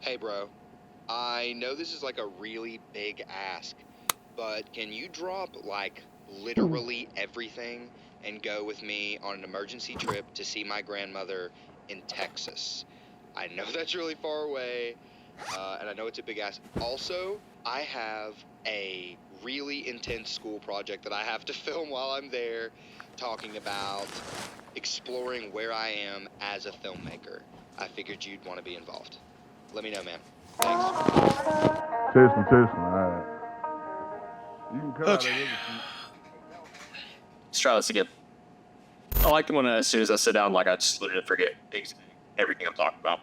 Hey bro, I know this is like a really big ask, but can you drop like literally everything and go with me on an emergency trip to see my grandmother in Texas? I know that's really far away, and I know it's a big ask. Also, I have a really intense school project that I have to film while I'm there, talking about exploring where I am as a filmmaker. I figured you'd want to be involved. Let me know, man. Thanks. Testing. All right. You can cut out that other Let's try this again. I like it when as soon as I sit down, like I just literally forget everything I'm talking about.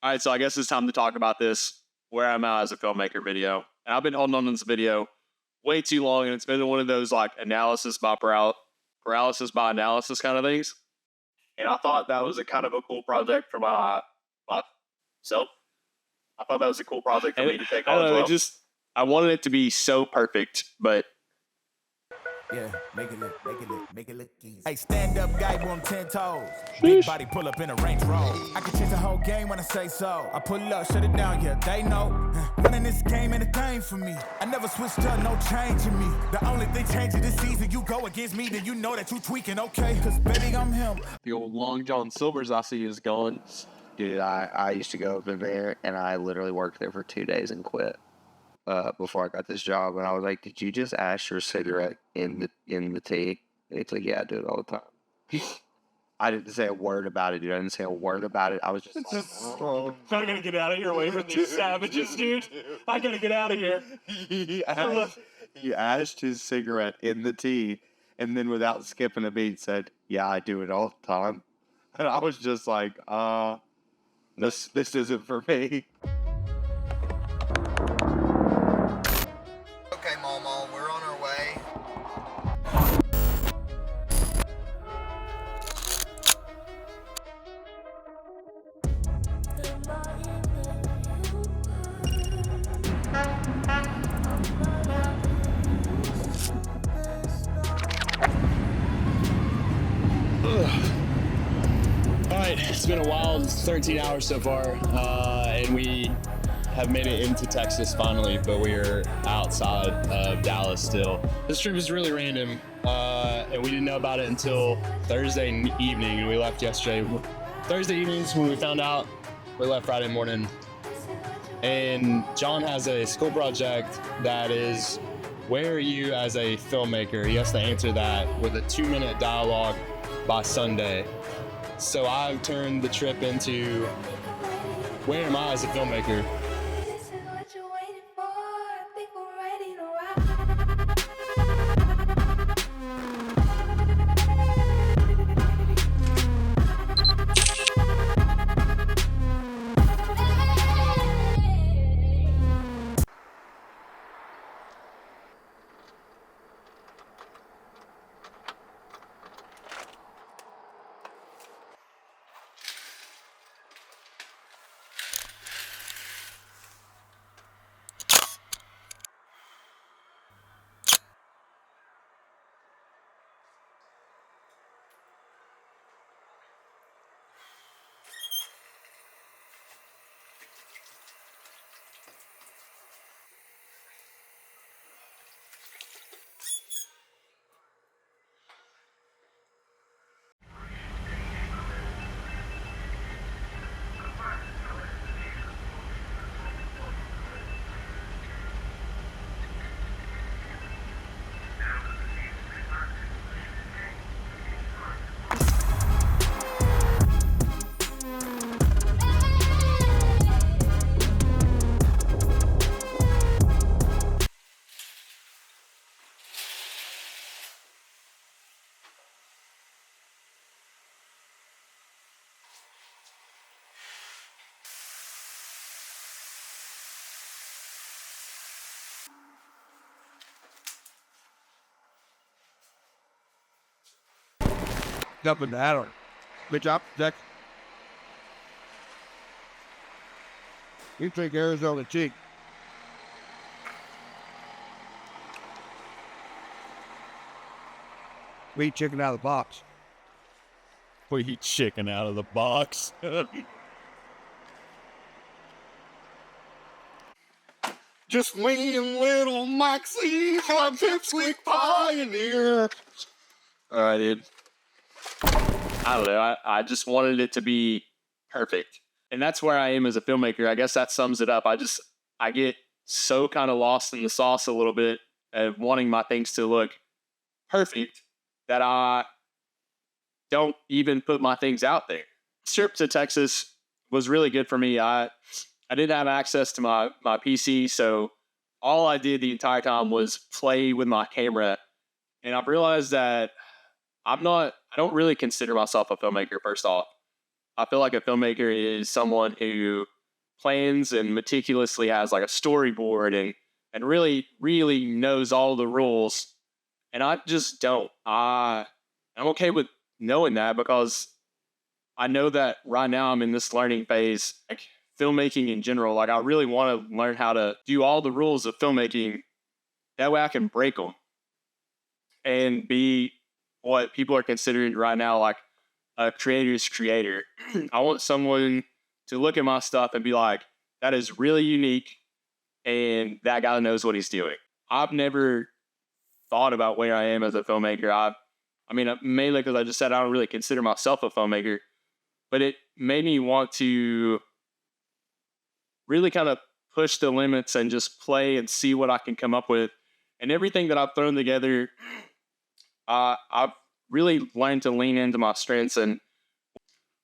All right, so I guess it's time to talk about this, where I'm at as a filmmaker video. And I've been holding on to this video way too long, and it's been one of those like paralysis by analysis kind of things. And I thought that was a kind of a cool project for myself. I thought that was a cool project for me to take on as well. I wanted it to be so perfect, but yeah, make it look easy. Hey, stand up guy, boom, 10 toes. Big body pull up in a Range Rover. I can change the whole game when I say so. I pull up, shut it down, yeah, they know. Winning this game ain't a thing for me. I never switched up, no change in me. The only thing changing this season, you go against me, then you know that you tweaking, okay? Cause baby, I'm him. The old Long John Silver's I see is going. Dude, I used to go up in there, and I literally worked there for 2 days and quit before I got this job. And I was like, "Did you just ash your cigarette in the tea?" And he's like, "Yeah, I do it all the time." I didn't say a word about it, dude. I didn't say a word about it. I was just like, I'm gonna get out of here away from these savages, dude. I gotta get out of here. He ashed his cigarette in the tea, and then without skipping a beat said, "Yeah, I do it all the time." And I was just like, this isn't for me. Okay, Mama, we're on our way. Alright, it's been a wild 13 hours so far, and we have made it into Texas finally, but we are outside of Dallas still. This trip is really random, and we didn't know about it until Thursday evening, and we left yesterday. Thursday evenings when we found out, we left Friday morning. And John has a school project that is, where are you as a filmmaker? He has to answer that with a 2-minute dialogue by Sunday. So I've turned the trip into, where am I as a filmmaker? Up in the Adler. Good job, Jack. You take Arizona cheek. We eat chicken out of the box. We eat chicken out of the box. Just me and little Maxie, my pipsqueak pioneer. All right, dude. I don't know. I just wanted it to be perfect. And that's where I am as a filmmaker. I guess that sums it up. I get so kind of lost in the sauce a little bit of wanting my things to look perfect that I don't even put my things out there. Trip to Texas was really good for me. I didn't have access to my PC, so all I did the entire time was play with my camera. And I've realized that I don't really consider myself a filmmaker, first off. I feel like a filmmaker is someone who plans and meticulously has like a storyboard and really, really knows all the rules. And I just don't. I'm okay with knowing that because I know that right now I'm in this learning phase, like filmmaking in general. Like I really want to learn how to do all the rules of filmmaking. That way I can break them and be what people are considering right now like a creator's creator. I want someone to look at my stuff and be like, that is really unique and that guy knows what he's doing. I've never thought about where I am as a filmmaker. I mean, mainly because I just said I don't really consider myself a filmmaker, but it made me want to really kind of push the limits and just play and see what I can come up with. And everything that I've thrown together, I've really learned to lean into my strengths. And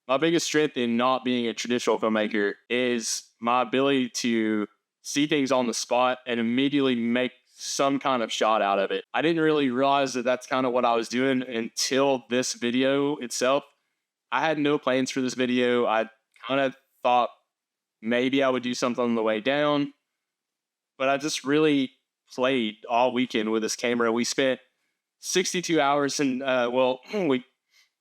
my biggest strength in not being a traditional filmmaker is my ability to see things on the spot and immediately make some kind of shot out of it. I didn't really realize that that's kind of what I was doing until this video itself. I had no plans for this video. I kind of thought maybe I would do something on the way down, but I just really played all weekend with this camera. We spent 62 hours and we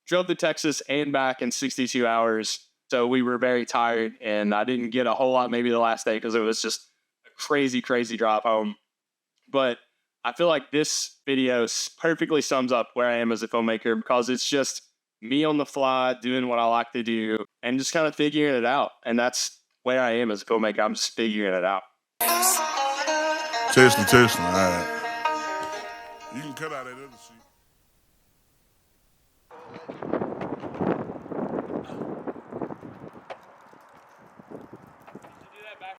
drove to Texas and back in 62 hours. So we were very tired and I didn't get a whole lot maybe the last day because it was just a crazy, crazy drive home. But I feel like this video perfectly sums up where I am as a filmmaker because it's just me on the fly doing what I like to do and just kind of figuring it out. And that's where I am as a filmmaker. I'm just figuring it out. Testing. All right. You can cut out that other shit.